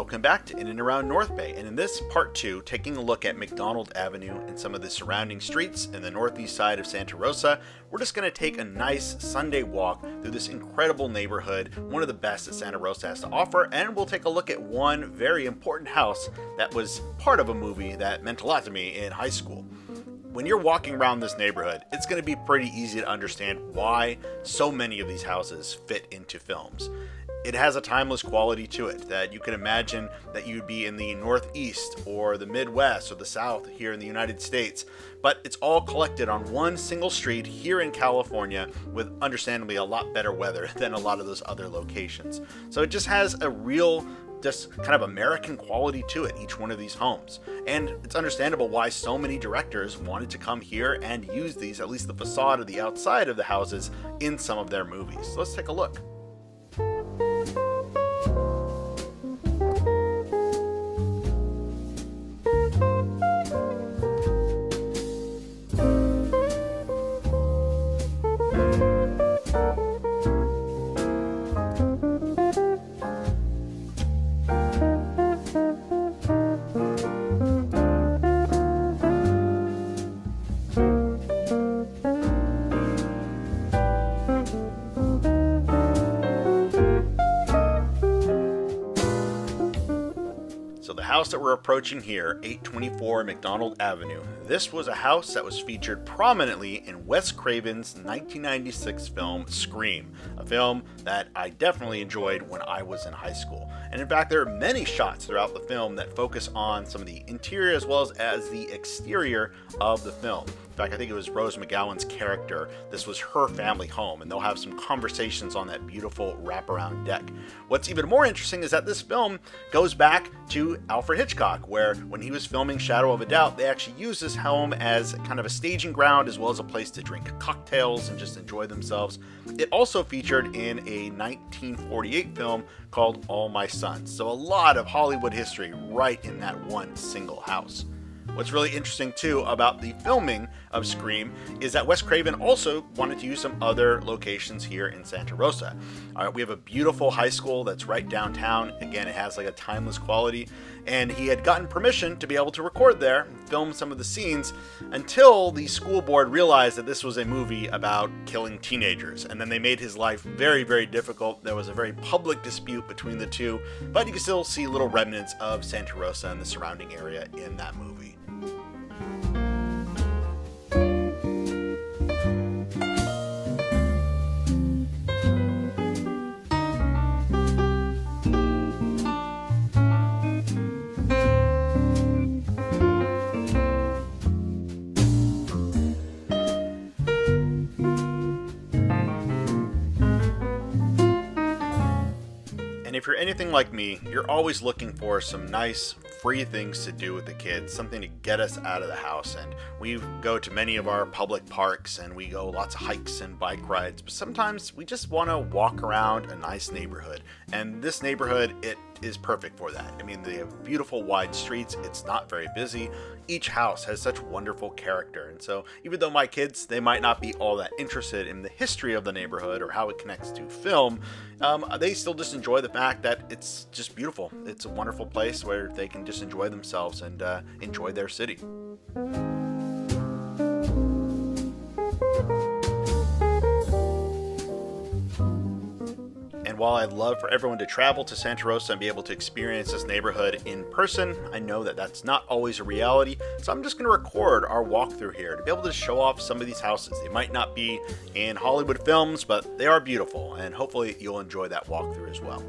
welcome back to In and Around North Bay, and in this part 2, taking a look at McDonald Avenue and some of the surrounding streets in the northeast side of Santa Rosa, we're just going to take a nice Sunday walk through this incredible neighborhood, one of the best that Santa Rosa has to offer, and we'll take a look at one very important house that was part of a movie that meant a lot to me in high school. When you're walking around this neighborhood, it's going to be pretty easy to understand why so many of these houses fit into films. It has a timeless quality to it that you can imagine that you'd be in the Northeast or the Midwest or the South here in the United States, but it's all collected on one single street here in California with understandably a lot better weather than a lot of those other locations. So it just has a real just kind of American quality to it, each one of these homes. And it's understandable why so many directors wanted to come here and use these, at least the facade or the outside of the houses, in some of their movies. So let's take a look. House that we're approaching here, 824 McDonald Avenue. This was a house that was featured prominently in Wes Craven's 1996 film Scream, a film that I definitely enjoyed when I was in high school. And in fact, there are many shots throughout the film that focus on some of the interior as well as the exterior of the film. In fact, I think it was Rose McGowan's character. This was her family home, and they'll have some conversations on that beautiful wraparound deck. What's even more interesting is that this film goes back to Alfred Hitchcock, where when he was filming Shadow of a Doubt, they actually used this home as kind of a staging ground as well as a place to drink cocktails and just enjoy themselves. It also featured in a 1948 film called All My Sons. So a lot of Hollywood history right in that one single house. What's really interesting too about the filming of Scream is that Wes Craven also wanted to use some other locations here in Santa Rosa. We have a beautiful high school that's right downtown. Again, it has like a timeless quality, and he had gotten permission to be able to record there and film some of the scenes until the school board realized that this was a movie about killing teenagers, and then they made his life very, very difficult. There was a very public dispute between the two, but you can still see little remnants of Santa Rosa and the surrounding area in that movie. And if you're anything like me, you're always looking for some nice, free things to do with the kids, something to get us out of the house. And we go to many of our public parks and we go lots of hikes and bike rides, but sometimes we just want to walk around a nice neighborhood. And this neighborhood, it is perfect for that. I mean, they have beautiful wide streets. It's not very busy. Each house has such wonderful character. And so even though my kids, they might not be all that interested in the history of the neighborhood or how it connects to film, they still just enjoy the fact that it's just beautiful. It's a wonderful place where they can just enjoy themselves and enjoy their city. And while I'd love for everyone to travel to Santa Rosa and be able to experience this neighborhood in person, I know that that's not always a reality. So I'm just going to record our walkthrough here to be able to show off some of these houses. They might not be in Hollywood films, but they are beautiful, and hopefully you'll enjoy that walkthrough as well.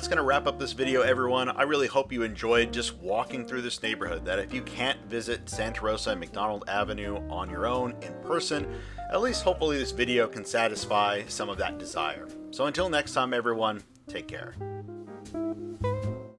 going to wrap up this video, everyone. I really hope you enjoyed just walking through this neighborhood, that if you can't visit Santa Rosa and McDonald Avenue on your own in person, at least hopefully this video can satisfy some of that desire. So until next time, everyone, take care.